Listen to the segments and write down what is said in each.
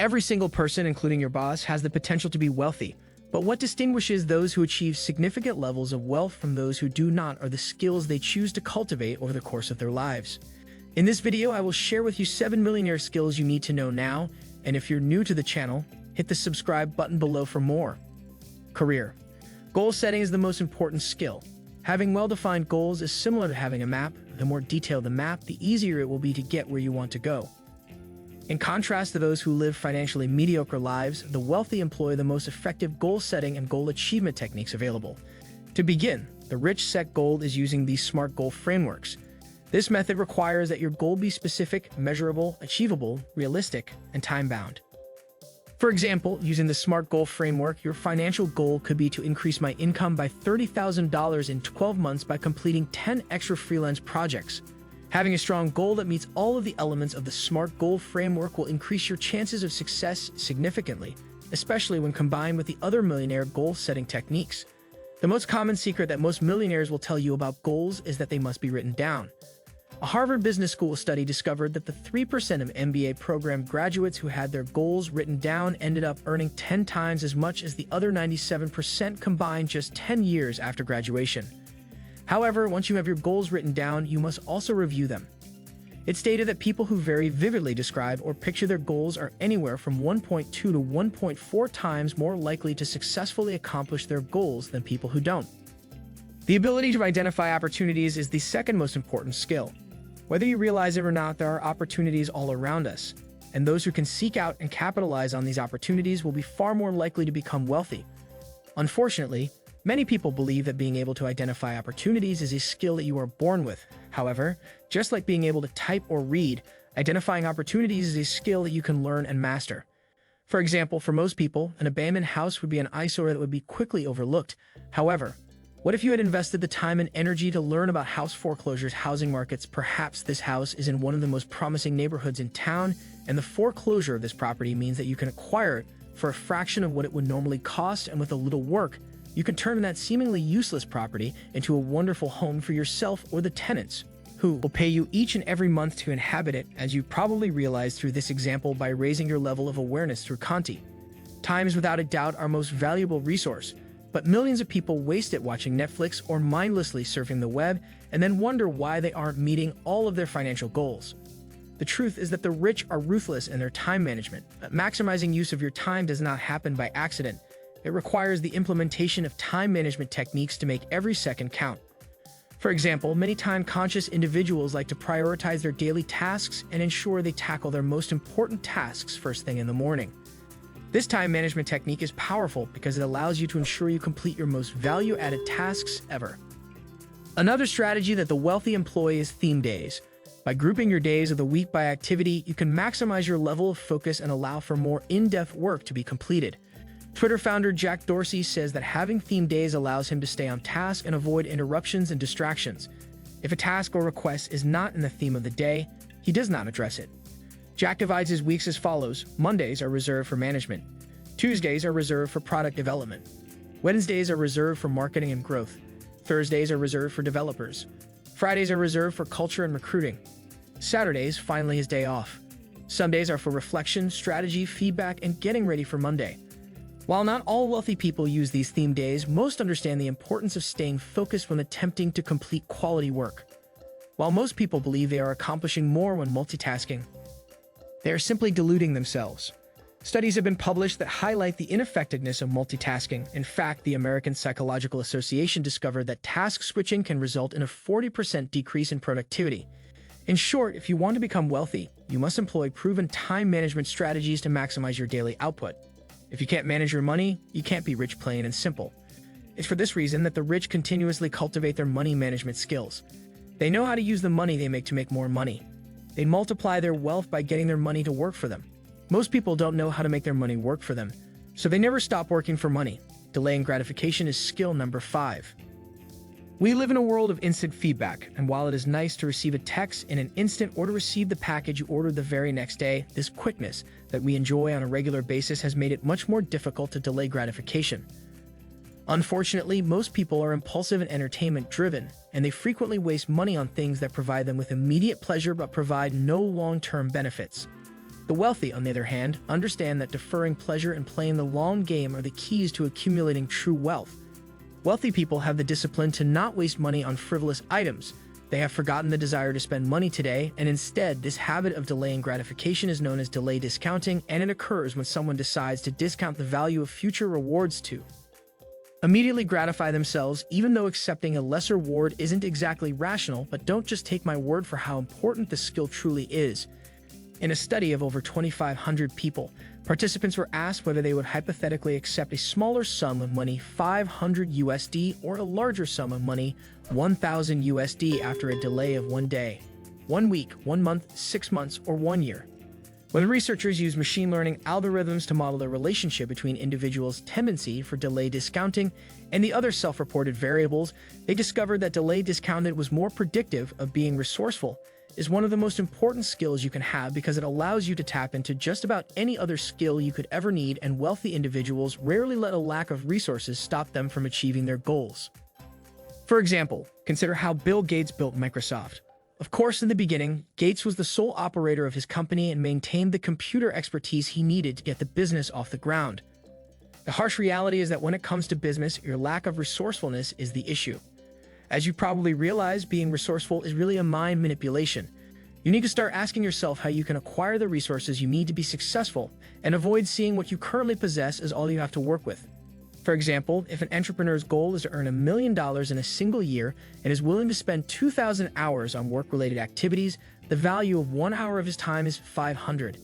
Every single person, including your boss, has the potential to be wealthy. But what distinguishes those who achieve significant levels of wealth from those who do not are the skills they choose to cultivate over the course of their lives. In this video, I will share with you 7 millionaire skills you need to know now, and if you're new to the channel, hit the subscribe button below for more. Career. Goal setting is the most important skill. Having well-defined goals is similar to having a map. The more detailed the map, the easier it will be to get where you want to go. In contrast to those who live financially mediocre lives, the wealthy employ the most effective goal-setting and goal achievement techniques available. To begin, the rich set goal is using these SMART goal frameworks. This method requires that your goal be specific, measurable, achievable, realistic, and time-bound. For example, using the SMART goal framework, your financial goal could be to increase my income by $30,000 in 12 months by completing 10 extra freelance projects. Having a strong goal that meets all of the elements of the SMART goal framework will increase your chances of success significantly, especially when combined with the other millionaire goal-setting techniques. The most common secret that most millionaires will tell you about goals is that they must be written down. A Harvard Business School study discovered that the 3% of MBA program graduates who had their goals written down ended up earning 10 times as much as the other 97% combined just 10 years after graduation. However, once you have your goals written down, you must also review them. It's stated that people who very vividly describe or picture their goals are anywhere from 1.2 to 1.4 times more likely to successfully accomplish their goals than people who don't. The ability to identify opportunities is the second most important skill. Whether you realize it or not, there are opportunities all around us, and those who can seek out and capitalize on these opportunities will be far more likely to become wealthy. Unfortunately, many people believe that being able to identify opportunities is a skill that you are born with. However, just like being able to type or read, identifying opportunities is a skill that you can learn and master. For example, for most people, an abandoned house would be an eyesore that would be quickly overlooked. However, what if you had invested the time and energy to learn about house foreclosures, housing markets? Perhaps this house is in one of the most promising neighborhoods in town, and the foreclosure of this property means that you can acquire it for a fraction of what it would normally cost, and with a little work, you can turn that seemingly useless property into a wonderful home for yourself or the tenants, who will pay you each and every month to inhabit it, as you probably realized through this example by raising your level of awareness through Conti. Time is without a doubt our most valuable resource, but millions of people waste it watching Netflix or mindlessly surfing the web and then wonder why they aren't meeting all of their financial goals. The truth is that the rich are ruthless in their time management. Maximizing use of your time does not happen by accident. It requires the implementation of time management techniques to make every second count. For example, many time-conscious individuals like to prioritize their daily tasks and ensure they tackle their most important tasks first thing in the morning. This time management technique is powerful because it allows you to ensure you complete your most value-added tasks ever. Another strategy that the wealthy employ is theme days. By grouping your days of the week by activity, you can maximize your level of focus and allow for more in-depth work to be completed. Twitter founder Jack Dorsey says that having theme days allows him to stay on task and avoid interruptions and distractions. If a task or request is not in the theme of the day, he does not address it. Jack divides his weeks as follows. Mondays are reserved for management. Tuesdays are reserved for product development. Wednesdays are reserved for marketing and growth. Thursdays are reserved for developers. Fridays are reserved for culture and recruiting. Saturdays, finally, his day off. Sundays are for reflection, strategy, feedback, and getting ready for Monday. While not all wealthy people use these theme days, most understand the importance of staying focused when attempting to complete quality work. While most people believe they are accomplishing more when multitasking, they are simply deluding themselves. Studies have been published that highlight the ineffectiveness of multitasking. In fact, the American Psychological Association discovered that task switching can result in a 40% decrease in productivity. In short, if you want to become wealthy, you must employ proven time management strategies to maximize your daily output. If you can't manage your money, you can't be rich, plain and simple. It's for this reason that the rich continuously cultivate their money management skills. They know how to use the money they make to make more money. They multiply their wealth by getting their money to work for them. Most people don't know how to make their money work for them, so they never stop working for money. Delaying gratification is skill number 5. We live in a world of instant feedback, and while it is nice to receive a text in an instant or to receive the package you ordered the very next day, this quickness that we enjoy on a regular basis has made it much more difficult to delay gratification. Unfortunately, most people are impulsive and entertainment-driven, and they frequently waste money on things that provide them with immediate pleasure but provide no long-term benefits. The wealthy, on the other hand, understand that deferring pleasure and playing the long game are the keys to accumulating true wealth. Wealthy people have the discipline to not waste money on frivolous items. They have forgotten the desire to spend money today, and instead, this habit of delaying gratification is known as delay discounting, and it occurs when someone decides to discount the value of future rewards to immediately gratify themselves, even though accepting a lesser reward isn't exactly rational. But don't just take my word for how important this skill truly is. In a study of over 2,500 people, participants were asked whether they would hypothetically accept a smaller sum of money, 500 USD, or a larger sum of money, 1,000 USD, after a delay of 1 day, 1 week, 1 month, 6 months, or 1 year. When researchers used machine learning algorithms to model the relationship between individuals' tendency for delay discounting and the other self-reported variables, they discovered that delay discounted was more predictive of being resourceful. Is one of the most important skills you can have because it allows you to tap into just about any other skill you could ever need, and wealthy individuals rarely let a lack of resources stop them from achieving their goals. For example, consider how Bill Gates built Microsoft. Of course, in the beginning, Gates was the sole operator of his company and maintained the computer expertise he needed to get the business off the ground. The harsh reality is that when it comes to business, your lack of resourcefulness is the issue. As you probably realize, being resourceful is really a mind manipulation. You need to start asking yourself how you can acquire the resources you need to be successful and avoid seeing what you currently possess as all you have to work with. For example, if an entrepreneur's goal is to earn $1 million in a single year and is willing to spend 2,000 hours on work-related activities, the value of 1 hour of his time is $500.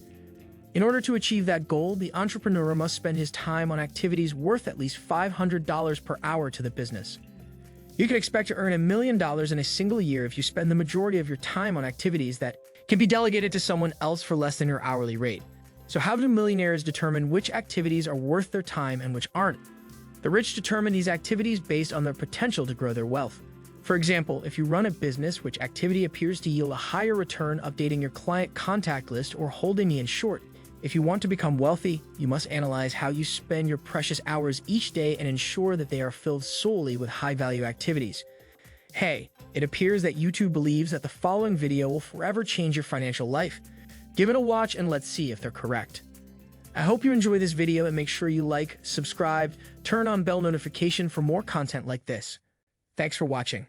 In order to achieve that goal, the entrepreneur must spend his time on activities worth at least $500 per hour to the business. You can expect to earn $1 million in a single year if you spend the majority of your time on activities that can be delegated to someone else for less than your hourly rate. So how do millionaires determine which activities are worth their time and which aren't? The rich determine these activities based on their potential to grow their wealth. For example, if you run a business, which activity appears to yield a higher return, updating your client contact list or holding me in short? If you want to become wealthy, you must analyze how you spend your precious hours each day and ensure that they are filled solely with high-value activities. Hey, it appears that YouTube believes that the following video will forever change your financial life. Give it a watch and let's see if they're correct. I hope you enjoy this video and make sure you like, subscribe, turn on bell notification for more content like this. Thanks for watching.